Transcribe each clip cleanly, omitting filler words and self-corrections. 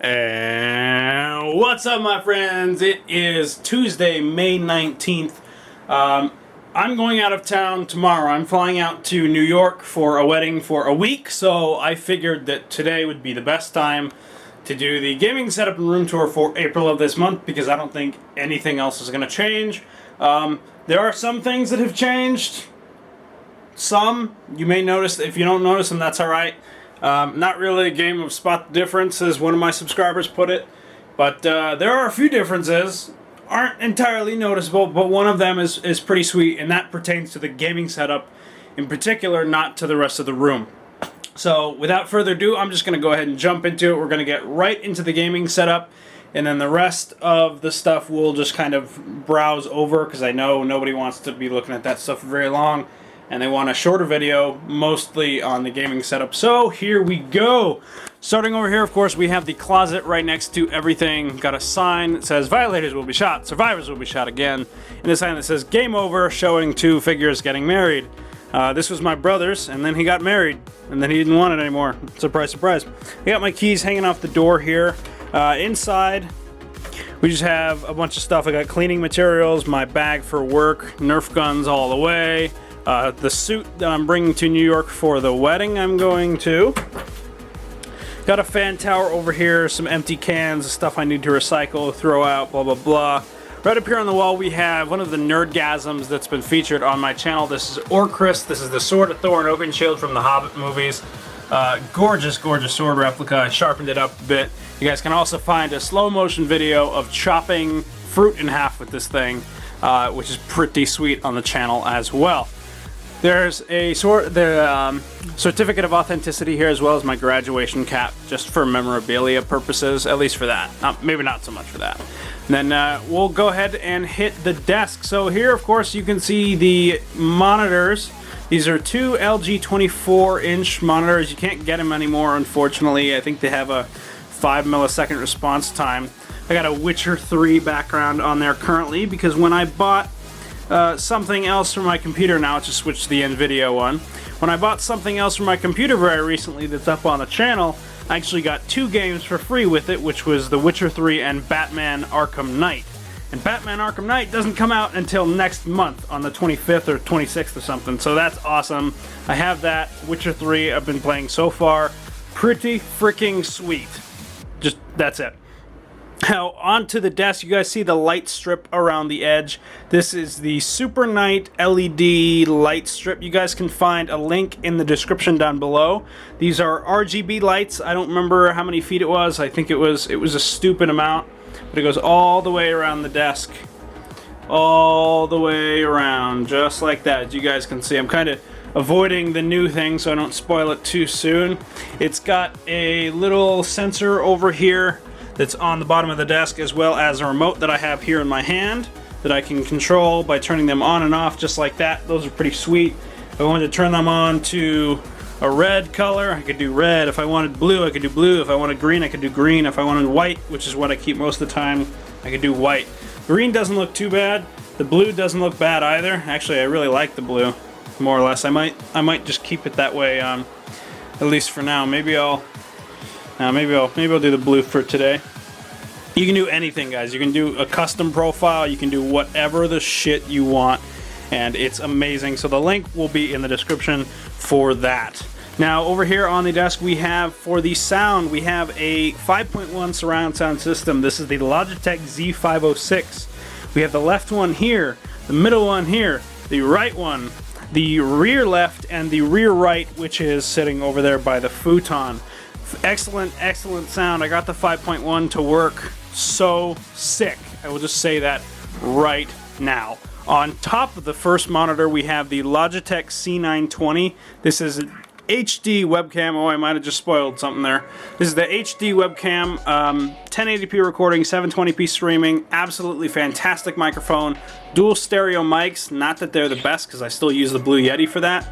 And what's up, my friends? It is Tuesday, May 19th. I'm going out of town tomorrow. I'm flying out to New York for a wedding for a week, so I figured that today would be the best time to do the gaming setup and room tour for April of this month, because I don't think anything else is going to change. There are some things that have changed. Some you may notice. If you don't notice them, that's alright. Not really a game of spot the difference, as one of my subscribers put it, but there are a few differences. Aren't entirely noticeable, but one of them is pretty sweet, and that pertains to the gaming setup in particular, not to the rest of the room. So without further ado, I'm just going to go ahead and jump into it. We're going to get right into the gaming setup, and then the rest of the stuff we'll just kind of browse over, because I know nobody wants to be looking at that stuff for very long, and they want a shorter video, mostly on the gaming setup. So here we go. Starting over here, of course, we have the closet right next to everything. Got a sign that says, "Violators will be shot, survivors will be shot again." And a sign that says, "Game over," showing two figures getting married. This was my brother's, and then he got married, and then he didn't want it anymore. Surprise, surprise. I got my keys hanging off the door here. Inside, we just have a bunch of stuff. I got cleaning materials, my bag for work, Nerf guns all the way. The suit that I'm bringing to New York for the wedding I'm going to. Got a fan tower over here, some empty cans, stuff I need to recycle, throw out, blah, blah, blah. Right up here on the wall we have one of the Nerdgasms that's been featured on my channel. This is Orchrist. This is the Sword of Thor and Oaken Shield from the Hobbit movies. Gorgeous, gorgeous sword replica. I sharpened it up a bit. You guys can also find a slow motion video of chopping fruit in half with this thing, which is pretty sweet on the channel as well. There's a certificate of authenticity here, as well as my graduation cap, just for memorabilia purposes, at least for that. Maybe not so much for that. And then we'll go ahead and hit the desk. So here, of course, you can see the monitors. These are two LG 24-inch monitors. You can't get them anymore, unfortunately. I think they have a 5 millisecond response time. I got a Witcher 3 background on there currently, because when I bought something else for my computer, now it's just switched to the NVIDIA one. When I bought something else for my computer very recently that's up on the channel, I actually got 2 games for free with it, which was The Witcher 3 and Batman Arkham Knight. And Batman Arkham Knight doesn't come out until next month on the 25th or 26th or something, so that's awesome. I have that. Witcher 3 I've been playing so far. Pretty freaking sweet. Just, that's it. Now, onto the desk, you guys see the light strip around the edge. This is the Super Night LED light strip. You guys can find a link in the description down below. These are RGB lights. I don't remember how many feet it was. I think it was a stupid amount, but it goes all the way around the desk. All the way around, just like that. As you guys can see, I'm kind of avoiding the new thing so I don't spoil it too soon. It's got a little sensor over here that's on the bottom of the desk, as well as a remote that I have here in my hand that I can control by turning them on and off just like that. Those are pretty sweet. If I wanted to turn them on to a red color, I could do red. If I wanted blue, I could do blue. If I wanted green, I could do green. If I wanted white, which is what I keep most of the time, I could do white. Green doesn't look too bad. The blue doesn't look bad either. Actually, I really like the blue, more or less. I might just keep it that way, at least for now. Maybe I'll do the blue for today. You can do anything, guys. You can do a custom profile. You can do whatever the shit you want, and it's amazing. So the link will be in the description for that. Now, over here on the desk, we have, for the sound, we have a 5.1 surround sound system. This is the Logitech Z506. We have the left one here, the middle one here, the right one, the rear left, and the rear right, which is sitting over there by the futon. Excellent, excellent sound. I got the 5.1 to work so sick. I will just say that right now. On top of the first monitor, we have the Logitech C920. This is an HD webcam. Oh, I might have just spoiled something there. This is the HD webcam, 1080p recording, 720p streaming. Absolutely fantastic microphone. Dual stereo mics. Not that they're the best, because I still use the Blue Yeti for that,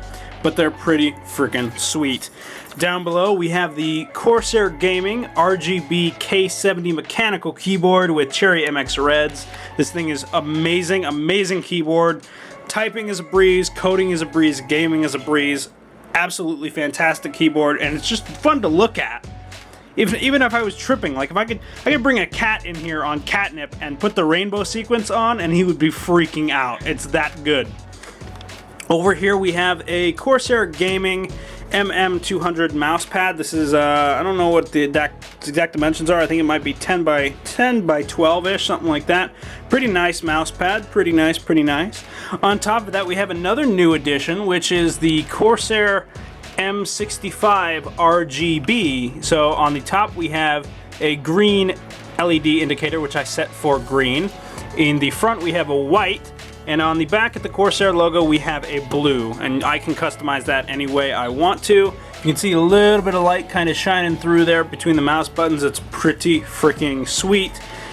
but they're pretty freaking sweet. Down below, we have the Corsair Gaming RGB K70 mechanical keyboard with Cherry MX Reds. This thing is amazing, amazing keyboard. Typing is a breeze, coding is a breeze, gaming is a breeze. Absolutely fantastic keyboard, and it's just fun to look at. even if I was tripping, like if I could bring a cat in here on catnip and put the rainbow sequence on, and he would be freaking out. It's that good. Over here we have a Corsair Gaming MM200 mouse pad. This is I don't know what the exact dimensions are. I think it might be 10 by 12-ish, something like that. Pretty nice mouse pad. Pretty nice. On top of that, we have another new addition, which is the Corsair M65 RGB. So on the top we have a green LED indicator, which I set for green. In the front we have a white. And on the back at the Corsair logo, we have a blue, and I can customize that any way I want to. You can see a little bit of light kind of shining through there between the mouse buttons. It's pretty freaking sweet.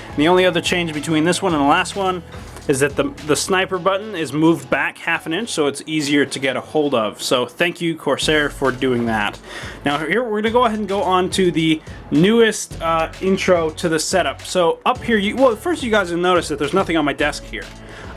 And the only other change between this one and the last one is that the sniper button is moved back half an inch, so it's easier to get a hold of. So thank you, Corsair, for doing that. Now here we're gonna go ahead and go on to the newest intro to the setup. So up here, well, first you guys will notice that there's nothing on my desk here.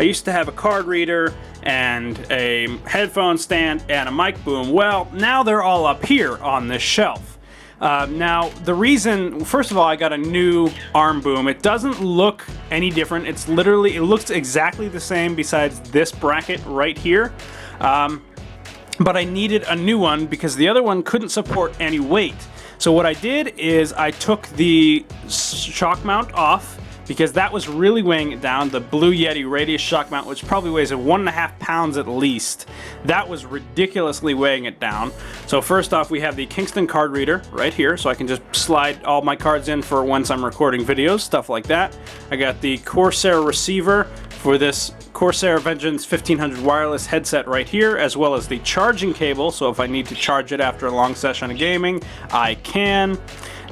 I used to have a card reader and a headphone stand and a mic boom. Well, now they're all up here on this shelf. Now, the reason, first of all, I got a new arm boom. It doesn't look any different. It's literally, it looks exactly the same besides this bracket right here. But I needed a new one because the other one couldn't support any weight. So what I did is I took the shock mount off, because that was really weighing it down. The Blue Yeti radius shock mount, which probably weighs 1.5 pounds at least, that was ridiculously weighing it down. So first off, we have the Kingston card reader right here, so I can just slide all my cards in for once I'm recording videos, stuff like that. I got the Corsair receiver for this Corsair Vengeance 1500 wireless headset right here, as well as the charging cable, so if I need to charge it after a long session of gaming, I can.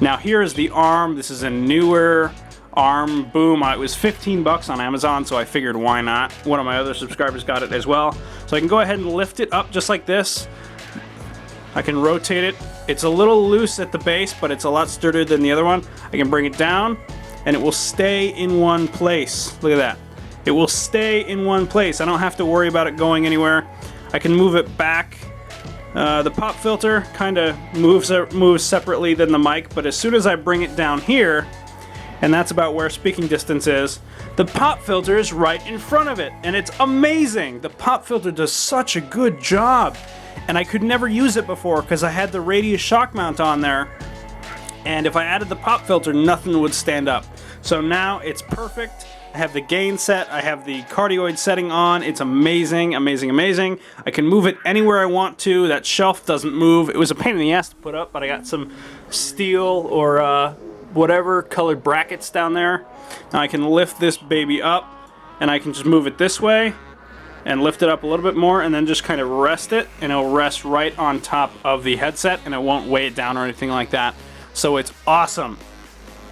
Now here is the arm. This is a newer arm boom. It was 15 bucks on Amazon, so I figured why not. One of my other subscribers got it as well. So I can go ahead and lift it up just like this. I can rotate it. It's a little loose at the base, but it's a lot sturdier than the other one. I can bring it down and it will stay in one place. Look at that. It will stay in one place. I don't have to worry about it going anywhere. I can move it back. The pop filter kind of moves separately than the mic, but as soon as I bring it down here, and that's about where speaking distance is, the pop filter is right in front of it, and it's amazing. The pop filter does such a good job, and I could never use it before because I had the radius shock mount on there, and if I added the pop filter, nothing would stand up. So now it's perfect. I have the gain set, I have the cardioid setting on. It's amazing, amazing, amazing. I can move it anywhere I want to. That shelf doesn't move. It was a pain in the ass to put up, but I got some steel or whatever colored brackets down there. Now I can lift this baby up, and I can just move it this way and lift it up a little bit more, and then just kind of rest it, and it'll rest right on top of the headset, and it won't weigh it down or anything like that. So it's awesome.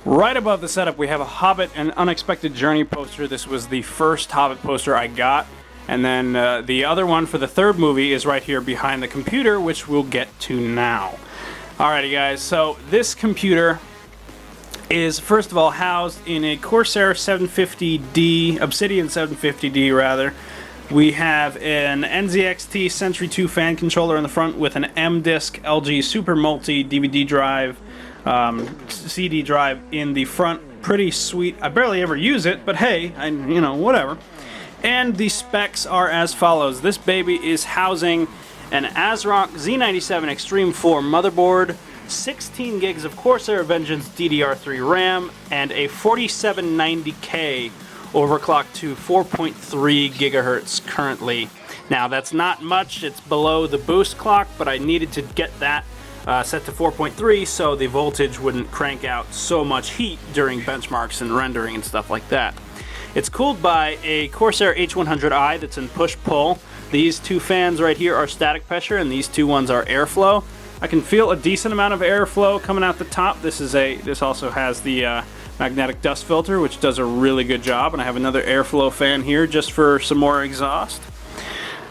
Right above the setup, we have a Hobbit and Unexpected Journey poster. This was the first Hobbit poster I got. And then the other one for the third movie is right here behind the computer, which we'll get to now. Alrighty guys, so this computer is first of all housed in a Corsair 750D, Obsidian 750D rather. We have an NZXT Sentry 2 fan controller in the front with an M-Disc LG Super Multi DVD drive, CD drive in the front. Pretty sweet. I barely ever use it, but hey, you know, whatever. And the specs are as follows. This baby is housing an ASRock Z97 Extreme 4 motherboard, 16 gigs of Corsair Vengeance DDR3 RAM, and a 4790K overclocked to 4.3 gigahertz currently. Now that's not much, it's below the boost clock, but I needed to get that set to 4.3 so the voltage wouldn't crank out so much heat during benchmarks and rendering and stuff like that. It's cooled by a Corsair H100i that's in push-pull. These two fans right here are static pressure, and these two ones are airflow. I can feel a decent amount of airflow coming out the top. This also has the magnetic dust filter, which does a really good job, and I have another airflow fan here just for some more exhaust.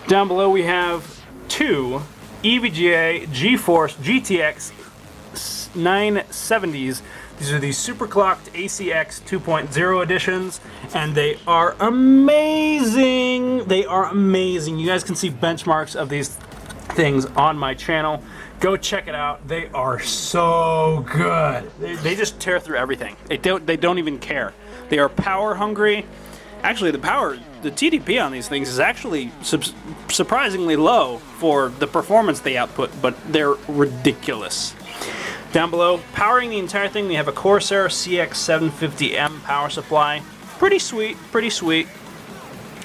Down below we have two EVGA GeForce GTX 970s. These are the superclocked ACX 2.0 editions, and they are amazing. They are amazing. You guys can see benchmarks of these things on my channel. Go check it out. They are so good. They just tear through everything. They don't even care. They are power hungry. Actually, the TDP on these things is actually surprisingly low for the performance they output, but they're ridiculous. Down below, powering the entire thing, we have a Corsair CX750M power supply. Pretty sweet, pretty sweet.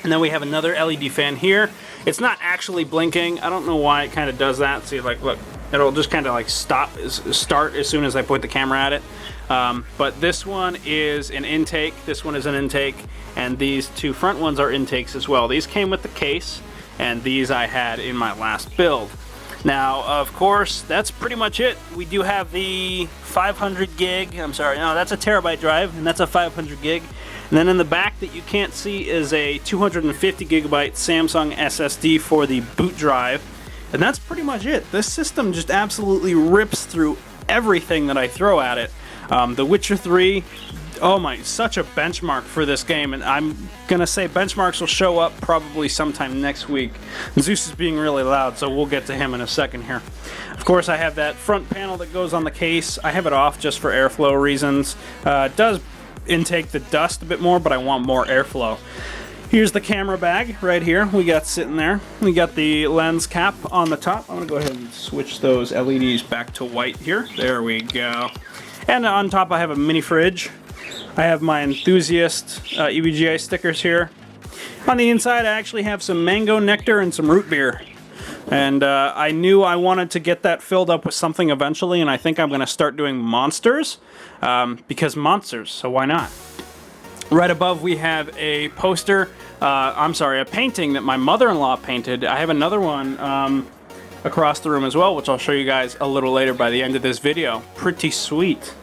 And then we have another LED fan here. It's not actually blinking. I don't know why it kind of does that. See, like, look, it'll just kind of like start as soon as I point the camera at it. But this one is an intake, this one is an intake, and these two front ones are intakes as well. These came with the case, and these I had in my last build. Now, of course, that's pretty much it. We do have the 500 gig, I'm sorry, no, that's a terabyte drive, and that's a 500 gig. And then in the back that you can't see is a 250 gigabyte Samsung SSD for the boot drive. And that's pretty much it. This system just absolutely rips through everything that I throw at it. The Witcher 3, oh my, such a benchmark for this game, and I'm gonna say benchmarks will show up probably sometime next week. Zeus is being really loud, so we'll get to him in a second here. Of course, I have that front panel that goes on the case. I have it off just for airflow reasons. It does intake the dust a bit more, but I want more airflow. Here's the camera bag right here we got sitting there. We got the lens cap on the top. I'm gonna go ahead and switch those LEDs back to white here. There we go. And on top I have a mini fridge. I have my enthusiast EVGA stickers here. On the inside I actually have some mango nectar and some root beer. And I knew I wanted to get that filled up with something eventually, and I think I'm gonna start doing monsters, because monsters, so why not? Right above we have a poster, a painting that my mother-in-law painted. I have another one across the room as well, which I'll show you guys a little later by the end of this video. Pretty sweet.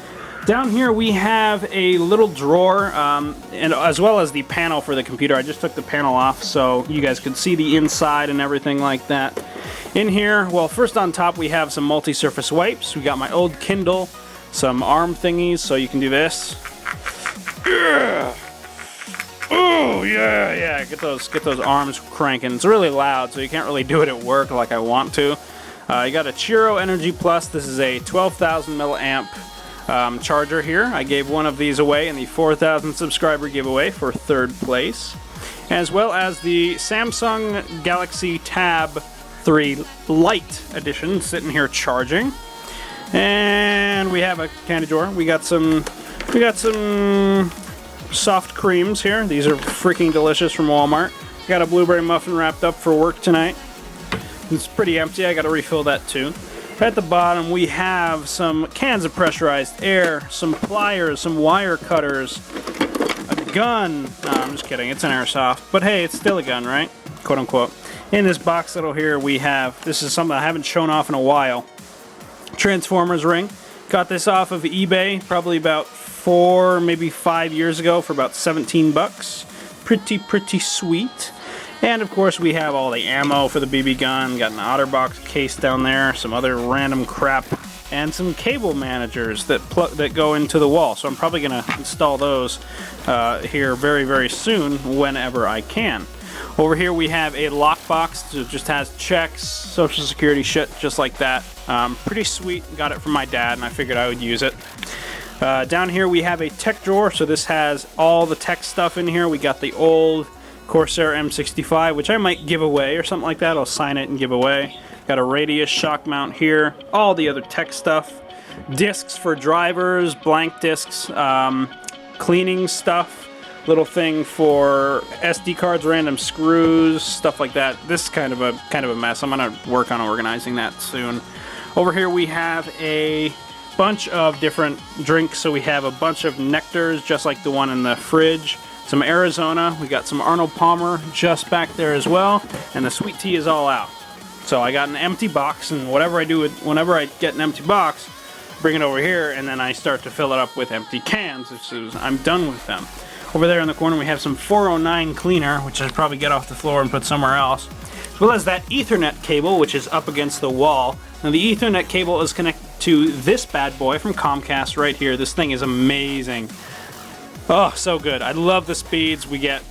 Down here we have a little drawer, and as well as the panel for the computer. I just took the panel off so you guys could see the inside and everything like that. In here, well, first on top we have some multi-surface wipes. We got my old Kindle, some arm thingies so you can do this. Yeah. Oh yeah, get those arms cranking. It's really loud, so you can't really do it at work like I want to. You got a Chiro Energy Plus. This is a 12,000 milliamp charger here. I gave one of these away in the 4,000 subscriber giveaway for 3rd place, as well as the Samsung Galaxy Tab 3 Lite edition sitting here charging. And we have a candy drawer. We got some soft creams here. These are freaking delicious from Walmart. Got a blueberry muffin wrapped up for work tonight. It's pretty empty. I got to refill that too. At the bottom we have some cans of pressurized air, some pliers, some wire cutters, a gun. No, I'm just kidding. It's an airsoft, but hey, it's still a gun, right? Quote unquote. In this box little here we have, this is something I haven't shown off in a while. Transformers ring. Got this off of eBay probably about 4, maybe 5 years ago for about 17 bucks. Pretty sweet. And of course we have all the ammo for the BB gun. Got an OtterBox case down there, some other random crap, and some cable managers that go into the wall. So I'm probably gonna install those here very soon whenever I can. Over here we have a lockbox that just has checks, social security shit, just like that. Pretty sweet. Got it from my dad, and I figured I would use it. Down here we have a tech drawer, so this has all the tech stuff in here. We got the old Corsair M65, which I might give away or something like that. I'll sign it and give away. Got a radius shock mount here. All the other tech stuff. Discs for drivers, blank discs, cleaning stuff. Little thing for SD cards, random screws, stuff like that. This is kind of a mess. I'm gonna work on organizing that soon. Over here we have a bunch of different drinks. So we have a bunch of nectars, just like the one in the fridge. Some Arizona. We got some Arnold Palmer just back there as well. And the sweet tea is all out. So I got an empty box, and whatever I do with, whenever I get an empty box, bring it over here, and then I start to fill it up with empty cans as soon as I'm done with them. Over there in the corner we have some 409 cleaner, which I'll probably get off the floor and put somewhere else. As well as that Ethernet cable, which is up against the wall. Now the Ethernet cable is connected to this bad boy from Comcast right here. This thing is amazing. Oh, so good. I love the speeds. We get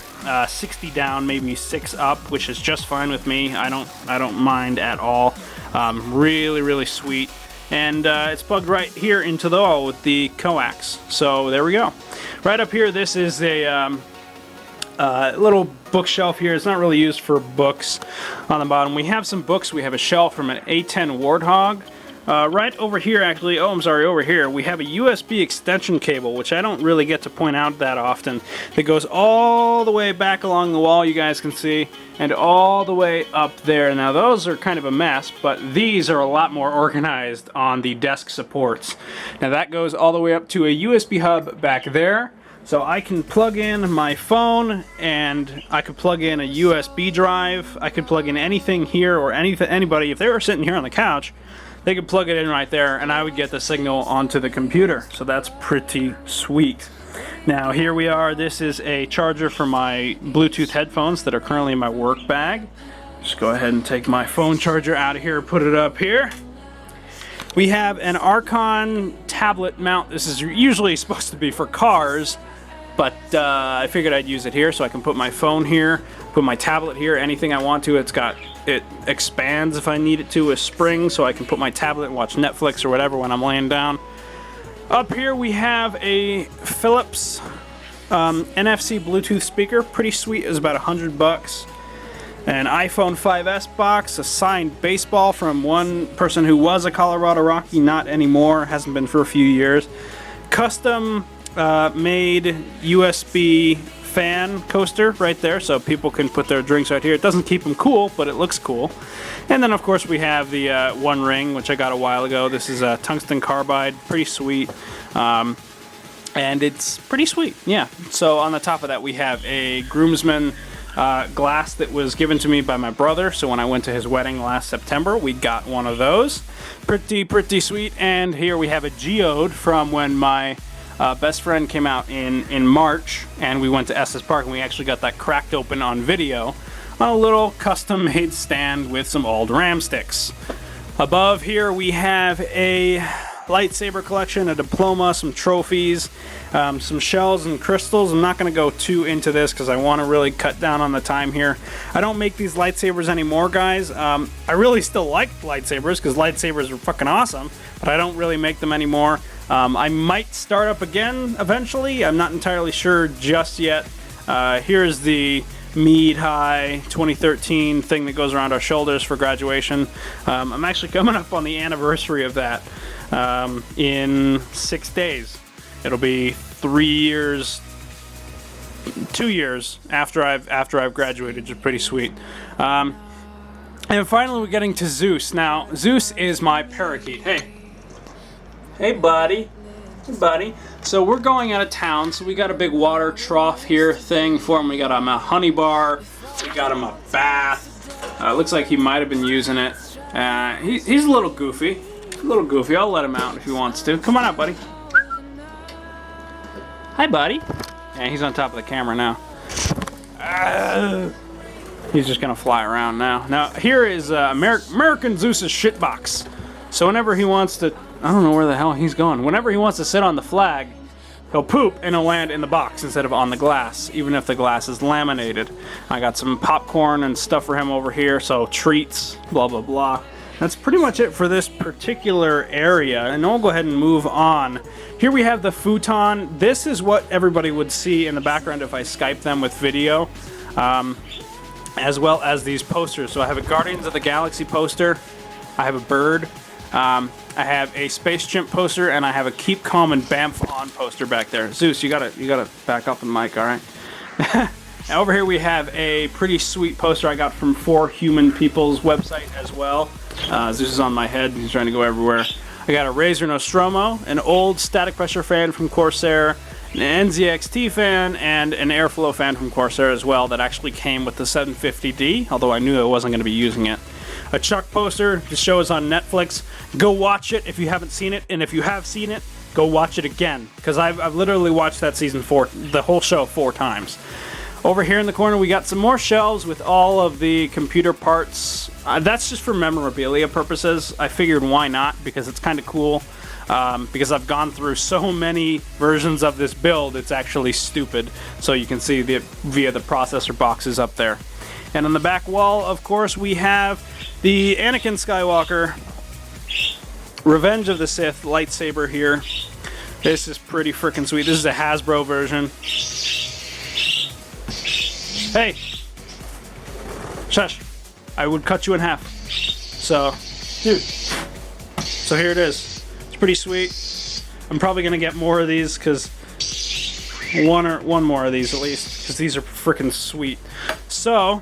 60 down, maybe 6 up, which is just fine with me. I don't mind at all. Really, really sweet. And it's plugged right here into the wall with the coax. So there we go. Right up here, this is a little bookshelf here. It's not really used for books. On the bottom, we have some books. We have a shelf from an A10 Warthog. Right over here, actually, over here, we have a USB extension cable, which I don't really get to point out that often. It goes all the way back along the wall, you guys can see, and all the way up there. Now, those are kind of a mess, but these are a lot more organized on the desk supports. Now, that goes all the way up to a USB hub back there. So I can plug in my phone, and I could plug in a USB drive. I could plug in anything here, or anybody, if they were sitting here on the couch, they could plug it in right there, and I would get the signal onto the computer. So that's pretty sweet. Now here we are. This is a charger for my Bluetooth headphones that are currently in my work bag. Just go ahead and take my phone charger out of here, put it up here. We have an Archon tablet mount. This is usually supposed to be for cars, but I figured I'd use it here, so I can put my phone here, put my tablet here, anything I want to. It expands if I need it to, a spring, so I can put my tablet and watch Netflix or whatever when I'm laying down. Up here we have a Philips NFC Bluetooth speaker. Pretty sweet. It was about $100. An iPhone 5S box, a signed baseball from one person who was a Colorado Rocky, not anymore, hasn't been for a few years. Custom made USB fan coaster right there, so people can put their drinks right here. It doesn't keep them cool, but it looks cool. And then of course we have the One Ring, which I got a while ago. This is a tungsten carbide, pretty sweet, and it's pretty sweet, yeah. So on the top of that we have a groomsman glass that was given to me by my brother, so when I went to his wedding last September, we got one of those. Pretty sweet. And here we have a geode from when my best friend came out in March, and we went to Estes Park, and we actually got that cracked open on video on a little custom-made stand with some old RAM sticks. Above here we have a lightsaber collection, a diploma, some trophies, some shells and crystals. I'm not going to go too into this because I want to really cut down on the time here. I don't make these lightsabers anymore, guys. I really still like lightsabers because lightsabers are fucking awesome, but I don't really make them anymore. I might start up again eventually. I'm not entirely sure just yet. Here's the Mead High 2013 thing that goes around our shoulders for graduation. I'm actually coming up on the anniversary of that in 6 days. It'll be 2 years after I've graduated, which is pretty sweet. And finally, we're getting to Zeus. Now, Zeus is my parakeet. Hey, buddy. Hey, buddy. So we're going out of town, so we got a big water trough here thing for him. We got him a honey bar. We got him a bath. Looks like he might have been using it. He's a little goofy. I'll let him out if he wants to. Come on out, buddy. Hi, buddy. Yeah, he's on top of the camera now. He's just gonna fly around now. Now, here is American Zeus's shitbox. So whenever he wants to, I don't know where the hell he's going. Whenever he wants to sit on the flag, he'll poop and he'll land in the box instead of on the glass, even if the glass is laminated. I got some popcorn and stuff for him over here, so treats, blah, blah, blah. That's pretty much it for this particular area, and we'll go ahead and move on. Here we have the futon. This is what everybody would see in the background if I Skype them with video, as well as these posters. So I have a Guardians of the Galaxy poster, I have a bird, I have a Space Chimp poster, and I have a Keep Calm and Bamf On poster back there. Zeus, you gotta back up the mic, all right? Now over here we have a pretty sweet poster I got from 4 Human People's website as well. Zeus is on my head, he's trying to go everywhere. I got a Razor Nostromo, an old Static Pressure fan from Corsair, an NZXT fan, and an Airflow fan from Corsair as well that actually came with the 750D, although I knew I wasn't going to be using it. A Chuck poster, the show is on Netflix. Go watch it if you haven't seen it, and if you have seen it, go watch it again, because I've literally watched that season 4, the whole show 4 times. Over here in the corner we got some more shelves with all of the computer parts. That's just for memorabilia purposes. I figured why not, because it's kind of cool. because I've gone through so many versions of this build, it's actually stupid. So you can see via the processor boxes up there. And on the back wall, of course, we have the Anakin Skywalker Revenge of the Sith lightsaber here. This is pretty freaking sweet. This is a Hasbro version. Hey! Shush. I would cut you in half. So, dude. So here it is. It's pretty sweet. I'm probably going to get more of these because one more of these at least, because these are freaking sweet. So,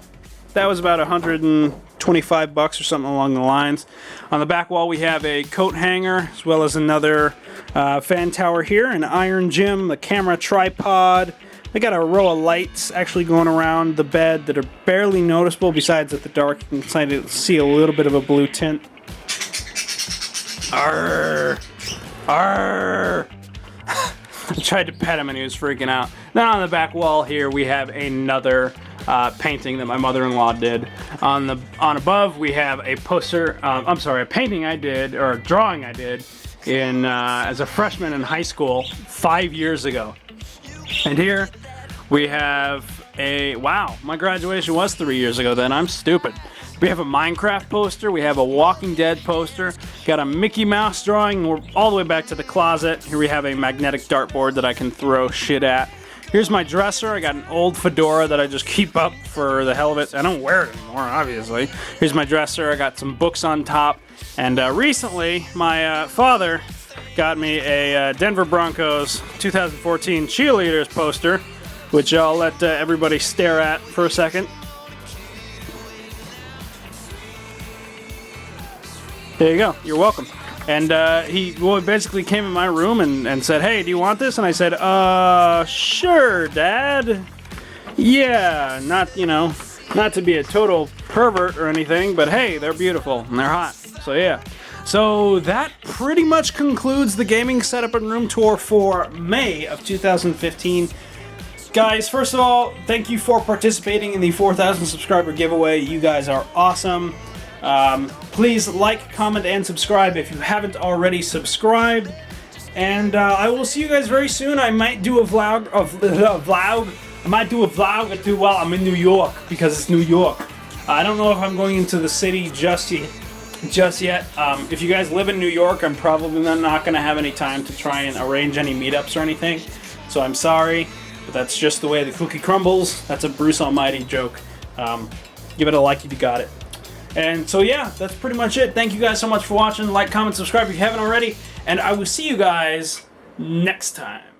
that was about 125 bucks or something along the lines. On the back wall we have a coat hanger, as well as another fan tower here, an iron gym, a camera tripod. I got a row of lights actually going around the bed that are barely noticeable, besides at the dark you can kind of see a little bit of a blue tint. Arrgh! Arrgh! I tried to pet him and he was freaking out. Then on the back wall here we have another painting that my mother-in-law did. On above we have a poster, a painting I did, or a drawing I did in as a freshman in high school 5 years ago. And here we have a, wow, my graduation was 3 years ago then, I'm stupid. We have a Minecraft poster, we have a Walking Dead poster, got a Mickey Mouse drawing, we're all the way back to the closet. Here we have a magnetic dartboard that I can throw shit at. Here's my dresser. I got an old fedora that I just keep up for the hell of it. I don't wear it anymore, obviously. Here's my dresser. I got some books on top. And recently, my father got me a Denver Broncos 2014 cheerleaders poster, which I'll let everybody stare at for a second. There you go. You're welcome. And he basically came in my room and said, "Hey, do you want this?" And I said, sure, Dad. Yeah, not to be a total pervert or anything, but hey, they're beautiful and they're hot. So yeah. So that pretty much concludes the gaming setup and room tour for May of 2015. Guys, first of all, thank you for participating in the 4,000 subscriber giveaway. You guys are awesome. Please like, comment, and subscribe if you haven't already subscribed. And I will see you guys very soon. I might do a vlog. I might do a vlog or two while I'm in New York, because it's New York. I don't know if I'm going into the city just yet. If you guys live in New York, I'm probably not going to have any time to try and arrange any meetups or anything. So I'm sorry, but that's just the way the cookie crumbles. That's a Bruce Almighty joke. Give it a like if you got it. And so yeah, that's pretty much it. Thank you guys so much for watching. Like, comment, subscribe if you haven't already. And I will see you guys next time.